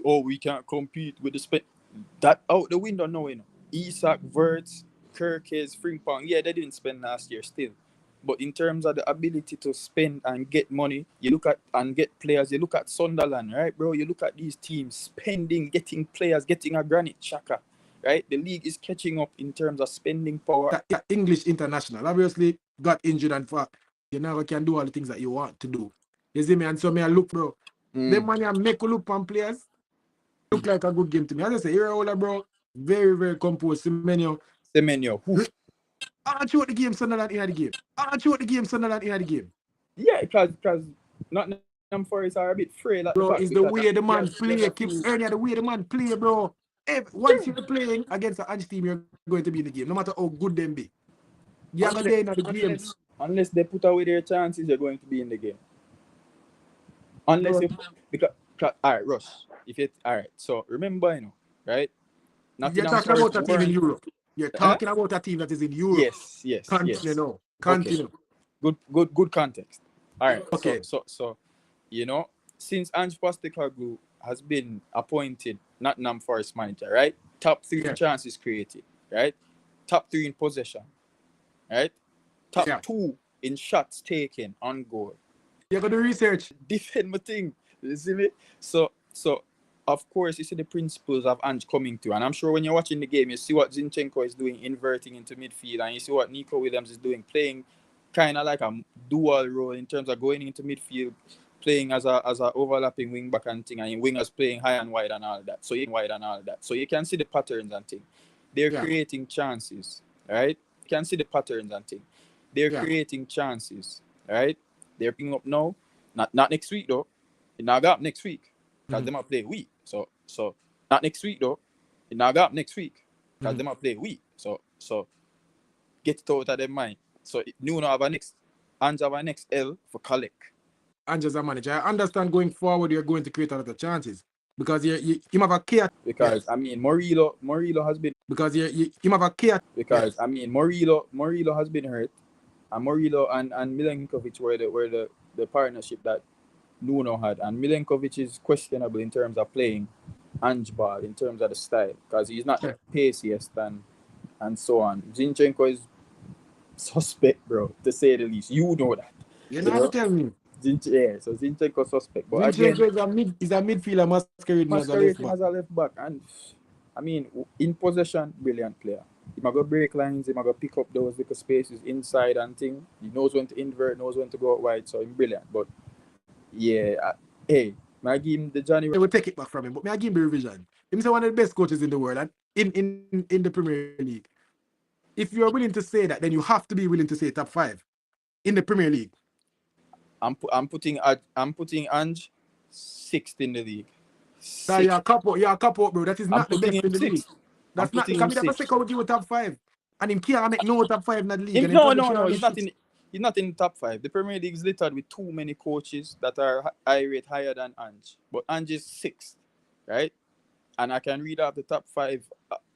Oh, we can't compete with the spend. That out the window now, you know. Isak, Verts, Kirkes, Frimpong, yeah, they didn't spend last year still. But in terms of the ability to spend and get money, you look at and get players, you look at Sunderland, right, bro? You look at these teams spending, getting players, getting a Granit Xhaka, right? The league is catching up in terms of spending power. That English international obviously got injured and for you never can do all the things that you want to do. You see me, and so me I look, bro. Them money I make look on players look like a good game to me. As I say, here, bro, very, very composed. Semenyo, I show the game Sunderland in the game. I show the game Sunderland in the game. yeah, because Nottingham Forest are a bit frail at the back. Bro, it's the way the man play. Keep earning the way the man play, bro. Once you're playing against an Ange team, you're going to be in the game, no matter how good them be. You're going to be in the games. Unless they put away their chances, you're going to be in the game. Unless you because all right, Russ. All right, so remember, you know, right? You're talking about a team in Europe. You're talking about a team that is in Europe. Yes. Continue. Continue. Okay. Good context. All right. Okay. So you know, since Ange Postecoglou has been appointed Nottingham Forest manager, right? Top 3 chances created, right? Top 3 in possession, right? Top 2 in shots taken on goal. You're going to research. Defend my thing. You see me? So of course you see the principles of Ange coming to, and I'm sure when you're watching the game, you see what Zinchenko is doing, inverting into midfield, and you see what Nico Williams is doing, playing kind of like a dual role in terms of going into midfield, playing as a overlapping wing back and thing, and wingers playing high and wide and all that. So you can see the patterns and thing. They're creating chances, right? You can see the patterns and thing. They're creating chances, right? They're picking up now. Not next week though. It now got up next week because them up play week. So not next week though. It now got up next week because them up play week. So get it out of their mind. So Nuno have a next, Ange have a next L for collect. Ange as a manager, I understand going forward you're going to create a lot of chances because you have a care. Because I mean Murillo has been because you have a care. Because I mean Murillo has been hurt, and Murillo and Milenkovic were the partnership that Nuno had, and Milenkovic is questionable in terms of playing Ange ball, in terms of the style, because he's not the paciest and so on. Zinchenko is suspect, bro, to say the least. You know that. You're not telling me. So Zinchenko suspect. But Zinchenko is a midfielder masquerading as a left back. And I mean, in possession, brilliant player. He might go break lines, he might go pick up those little spaces inside and thing. He knows when to invert, knows when to go out wide, so he's brilliant. But yeah, may I give him the Johnny? They will take it back from him, but may I give him the revision. He's one of the best coaches in the world and in the Premier League. If you're willing to say that, then you have to be willing to say top 5 in the Premier League. I'm putting Ange 6th in the league. You're a couple, bro. That is not the best in the league. That's not. Because I say come give you top 5, and him can't make no top 5 in that league. No. He's not in the top 5. The Premier League is littered with too many coaches that are higher than Ange. But Ange is 6th, right? And I can read out the top 5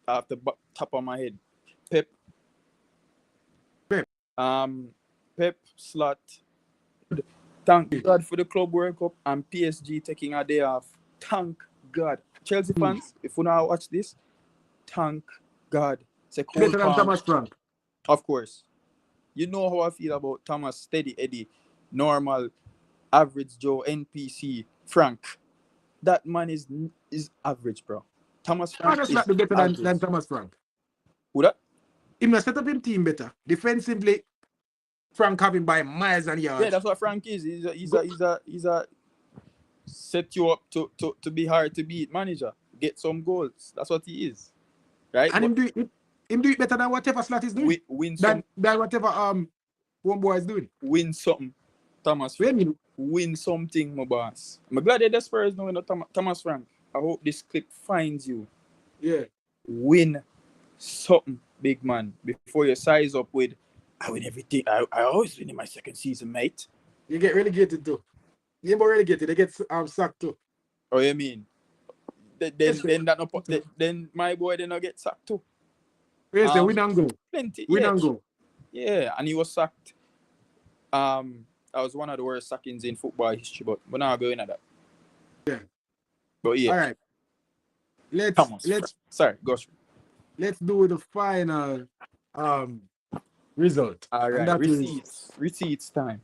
off the top of my head. Pep, Slot. Thank God for the Club World Cup and PSG taking a day off. Thank God. Chelsea fans, if you now watch this, thank God. Better than Thomas Frank. Of course. You know how I feel about Thomas, Steady Eddie, normal, average Joe, NPC, Frank. That man is average, bro. Thomas Frank is better than Thomas Frank. Who that? He must set up him team better. Defensively, Frank having by miles and yards. Yeah, that's what Frank is. He's a set you up to be hard to beat manager. Get some goals. That's what he is. Right? And him do it better than whatever Slot is doing. Than whatever one boy is doing. Win something, Thomas Frank. Win something, my boss. I'm glad that the Spurs know Thomas Frank. I hope this clip finds you. Yeah. Win something, big man, before you size up with I win everything. I always win in my second season, mate. You get relegated too. You get relegated. They get sacked too. Oh, you mean? Then my boy did not get sacked too. Yes, win and go. Plenty. Win and go. Yeah, and he was sacked. That was one of the worst sackings in football history, but we're not going at that. Yeah. But yeah, All right. Thomas. Sorry, gosh. Let's do the final result. All And right, that is, receipts time.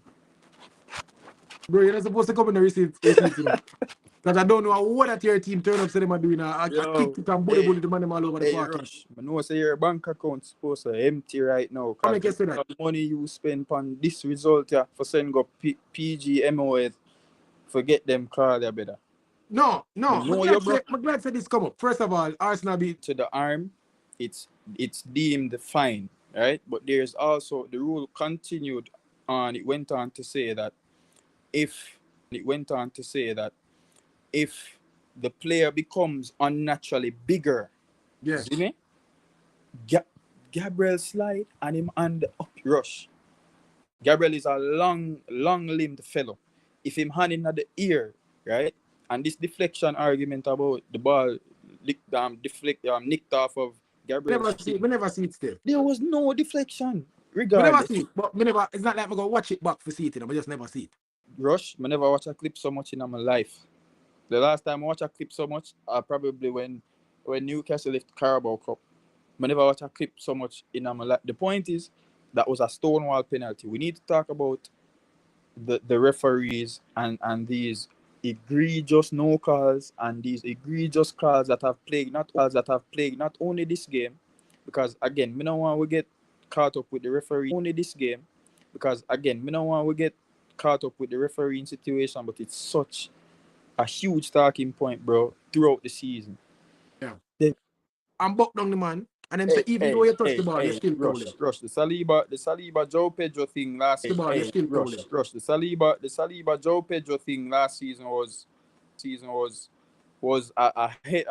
bro, you're not supposed to come in the receipts, you know. Because I don't know what that your team turn up so them are doing a kick it and bully the man them all over the park. Rush. I know say your bank account supposed to empty right now. How make you say The that? money you spend on this result yeah, for send go PGMOS, forget them call you better. No. I know you bro. I'm glad say this come up. First of all, Arsenal beat To the arm, it's deemed fine, right? But there's also the rule continued on. It went on to say that if if the player becomes unnaturally bigger, yes. see me? Gabriel slide and him and up rush. Gabriel is a long-limbed fellow. If him hand in at the ear, right? And this deflection argument about the ball nicked off of Gabriel's We never see it still. there was no deflection. We never Regardless. see it. But we never, it's not like I'm going to watch it back for see it, you know. We just never see it. Rush, I never watch a clip so much in my life. The last time I watched a clip so much, probably when Newcastle left Carabao Cup. I never watch a clip so much in my life. The point is, that was a stonewall penalty. We need to talk about the referees and these egregious no calls and these egregious calls that have plagued not only this game, because again, me don't want to get caught up with the referee only this game, because again, me don't want to get caught up with the refereeing situation, but it's such a huge talking point, bro, throughout the season. Yeah. The, I'm buck down the man. And then say, even though you touch the ball, you still rush. The Saliba Joe Pedro thing last season. Rush. The Saliba Joe Pedro thing last season was a head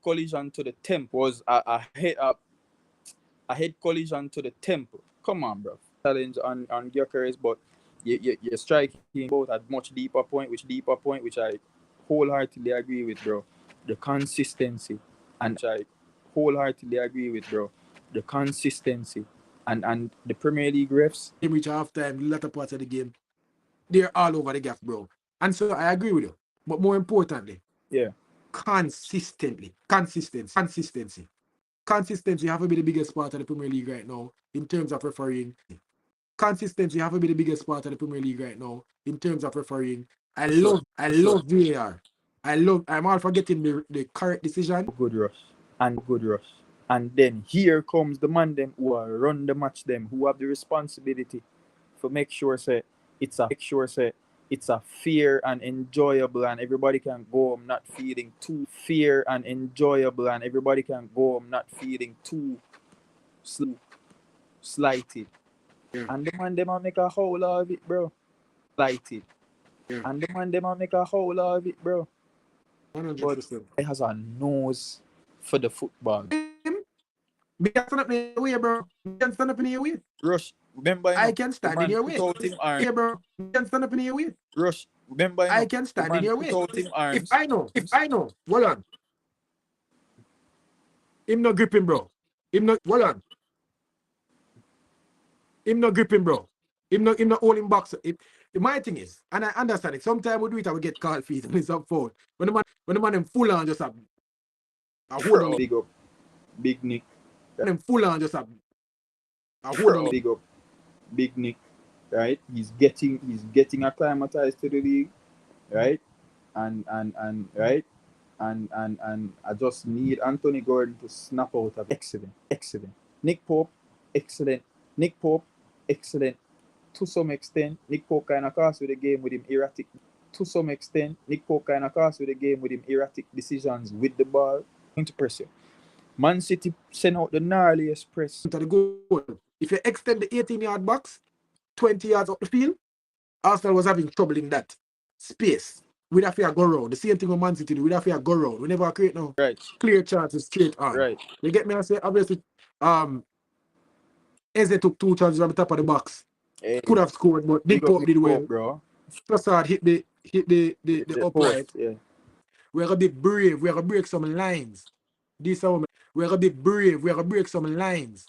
collision to the temple. A head collision to the temple. Come on, bro. Challenge on Gyökeres, but you're striking both at much deeper point, which I wholeheartedly agree with, bro. The consistency and and the Premier League refs. In which halftime, the latter parts of the game, they're all over the gap, bro. And so I agree with you. But more importantly, yeah, consistency. Consistency have to be the biggest part of the Premier League right now in terms of refereeing. Consistency have to be the biggest part of the Premier League right now in terms of refereeing. I love VAR. I'm all for getting the correct decision. Good rush. And then here comes the man them who are run the match them, who have the responsibility for make sure say it's a fair and enjoyable and everybody can go home not feeling too slighted. Yeah. And the man them will make a whole lot of it, bro. Slighted. Yeah. And the man them will make a whole lot of it, bro. 100%. But it has a nose for the football. Me can stand up in your way, bro. Me can stand up in your way. Rush, remember I can stand in your way. Yeah, bro. Me can stand up in your way. Rush, remember I can stand in your way. If I know, hold on. Him no gripping, bro. Hold on. Him no gripping, bro. Him no holding box. My thing is, and I understand it. Sometimes we do it and we get called feet and it's up forward. When the man them full on just a hold on. Big up. Big Nick. When them full on just a hold on. Big up. Big Nick. Right? He's getting acclimatized to the league. Right? And right? And I just need Anthony Gordon to snap out of excellent. Nick Pope, excellent. To some extent, Nick Pope kind of cost with the game with him erratic. Decisions with the ball. Going to press you. Man City send out the gnarliest press. To the goal. If you extend the 18-yard box, 20 yards up the field, Arsenal was having trouble in that space. We'd have to go round. The same thing with Man City do. We'd have to go round. We never create no clear chances straight on. Right. You get me? I say, obviously, Eze took 2 chances on the top of the box. Could have scored, but Nick Pope did well. Bro. Trossard hit the upright. Post, yeah. We're gonna be brave. We're gonna break some lines. We're gonna be brave. We're gonna break some lines.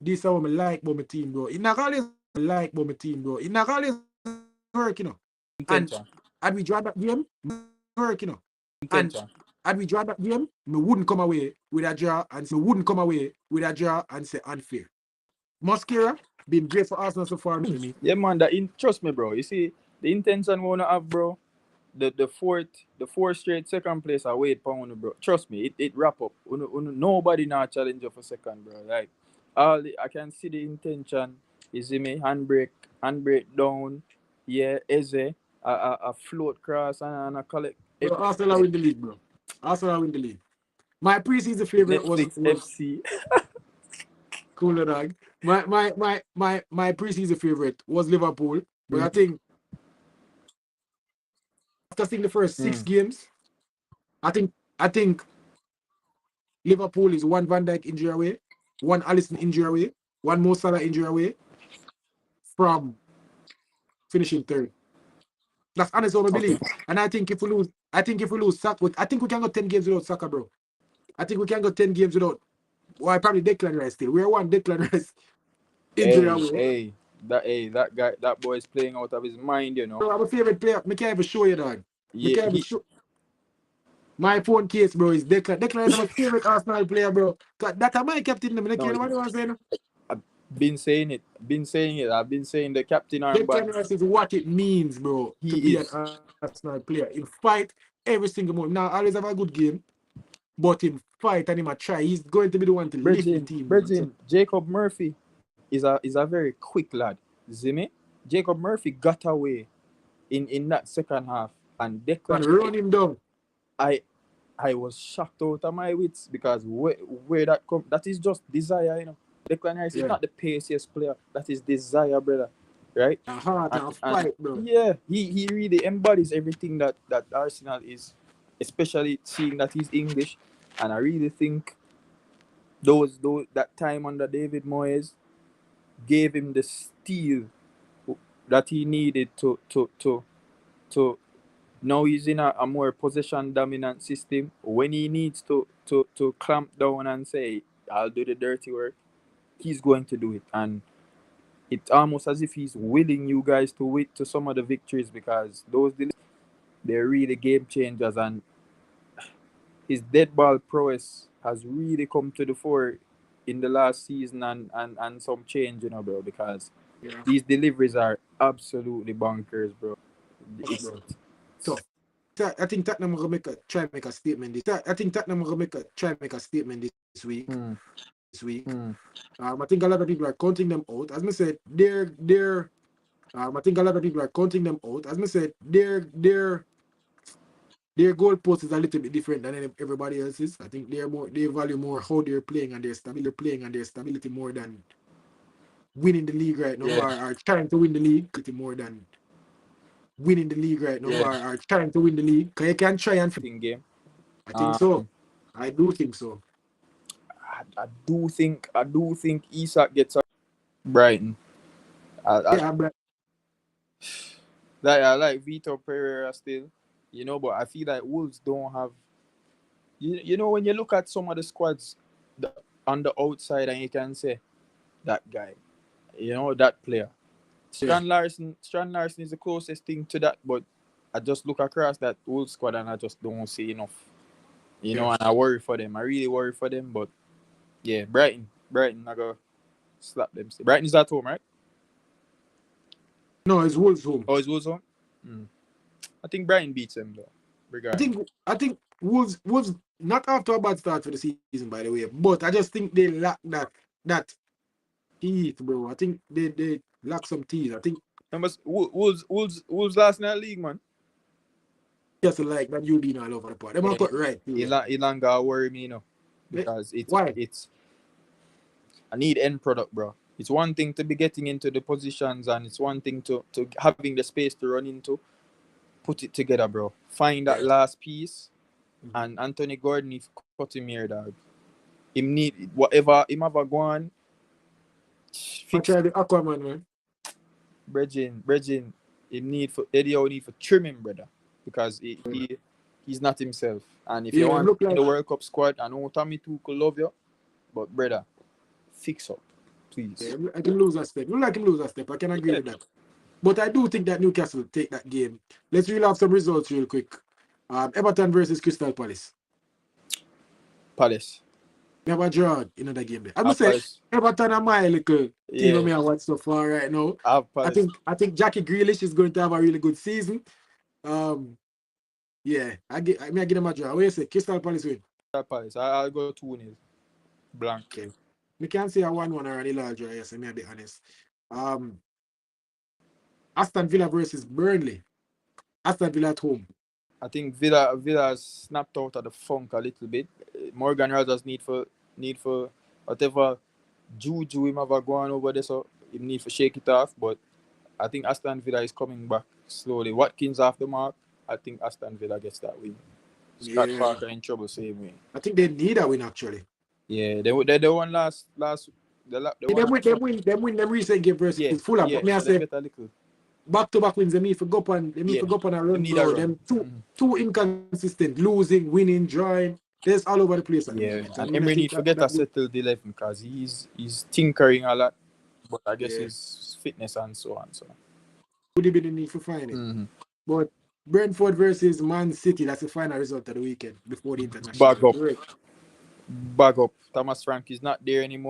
This is what I like about my team, bro. It not always work, you know. And we draw that game, work, you know. And Intention. had we draw that game, me wouldn't come away with a draw and say unfair. Mosquera been great for Arsenal so far. Me. Yeah, man. Trust me, bro. You see, the intention we wanna have, bro. The fourth straight second place I wait for you, bro. Trust me, it wrap up. Nobody now challenge you for second, bro. Like I can see the intention. You see me handbrake down. Yeah, Eze a float cross and a collect. Bro, Arsenal win the league, bro. Arsenal win the league. My preseason favorite was Netflix FC. cooler dog. My preseason favorite was Liverpool, but I think after seeing the first 6 games, I think Liverpool is one Van Dijk injury away, one Alisson injury away, one Mo Salah injury away from finishing third. That's honestly what I believe. And I think if we lose Saka, I think we can go 10 games without Saka, bro. I think we can go 10 games without. Well, probably Declan Rice still. We're one Declan Rice injury away. That boy is playing out of his mind, you know. Bro, I'm a favorite player. I can't even show you, dog. Yeah, My phone case, bro, is Declan. Declan is my favorite Arsenal player, bro. That's my captain. I can't what I'm saying. I've been saying it. I've been saying the captain armband. Declan Rice is what it means, bro, to be an Arsenal player. In fight every single moment. Now, always have a good game, but in fight and him a try, he's going to be the one to lift the team. Bridging, Jacob Murphy is a very quick lad. See me? Jacob Murphy got away in that second half, and Declan run him down. I was shocked out of my wits because where that come, that is just desire, you know. Declan Rice is not the paciest player. That is desire, brother. Right? A heart and fight, bro. Yeah, he really embodies everything that Arsenal is, especially seeing that he's English. And I really think those that time under David Moyes gave him the steel that he needed to now he's in a more possession dominant system. When he needs to clamp down and say, I'll do the dirty work, he's going to do it. And it's almost as if he's willing you guys to wait to some of the victories, because those they're really game changers, and his dead ball prowess has really come to the fore in the last season and some change, you know, bro, because these deliveries are absolutely bonkers, bro. So I think Tottenham will try and make a statement. I think Tottenham will try and make a statement this week. I think a lot of people are counting them out. As I said, I think a lot of people are counting them out. As I said, their goalpost is a little bit different than everybody else's. I think they value more how they're playing and their stability more than winning the league right now, or trying to win the league more than winning the league right now, or trying to win the league. Because you can try and game. I think so. I do think so. I do think Isak gets a Brighton. I like Vitor Pereira still, you know, but I feel like Wolves don't have. You know, when you look at some of the squads on the outside, and you can say that guy, you know, that player. Strand Larson is the closest thing to that, but I just look across that Wolves squad and I just don't see enough. You know, and I worry for them. I really worry for them, but yeah, Brighton, I go slap them. Brighton is at home, right? No, it's Wolves home. Oh, it's Wolves home? I think Brighton beats them though. Regardless. I think Wolves not after a bad start for the season, by the way, but I just think they lack that teeth, bro. I think they lack some teeth. I think Wolves last night league, man. Just like that you being all over the part. They might put right. It longer worry me, you know. Because it's I need end product, bro. It's one thing to be getting into the positions, and it's one thing to having the space to run into. Put it together, bro. Find that last piece, and Anthony Gordon, if cut him here, dog. Him need whatever him ever go on. Fix the Aquaman, man. Bridging, Eddie need for trimming, brother, because he's not himself. And if you want in the World Cup squad, I know Tommy Tuchel love you, but brother, fix up, please. Yeah, I can lose that step. You like him lose that step. I can agree with that. But I do think that Newcastle will take that game. Let's reel off some results real quick. Everton versus Crystal Palace. Palace. We have a draw in the game there. I Have must say, Palace. Everton are my little team of me I watch so far right now. Have Palace. I think Jackie Grealish is going to have a really good season. Yeah, I give them a draw. What do you say? Crystal Palace win. Crystal Palace. I'll go 2-0. Blank. Okay. We can't say a 1-1 or any large draw, yes, I may be honest. Aston Villa versus Burnley. Aston Villa at home. I think Villa has snapped out of the funk a little bit. Morgan Rogers need for whatever juju him ever going over there, so he need to shake it off. But I think Aston Villa is coming back slowly. Watkins off the mark. I think Aston Villa gets that win. Scott Parker in trouble, same way. I think they need a win actually. Yeah, they won last. Them win recent game versus Fulham. Yeah, But me I say little. back-to-back wins. They need to go up on a run, bro. Them too inconsistent, losing, winning, drawing. They're all over the place. Yeah, and Emery need to get a settled 11 because he's tinkering a lot. But I guess his fitness and so on. So would have been the need for finding. But Brentford versus Man City, that's the final result of the weekend before the international break. Bag up. Thomas Frank is not there anymore.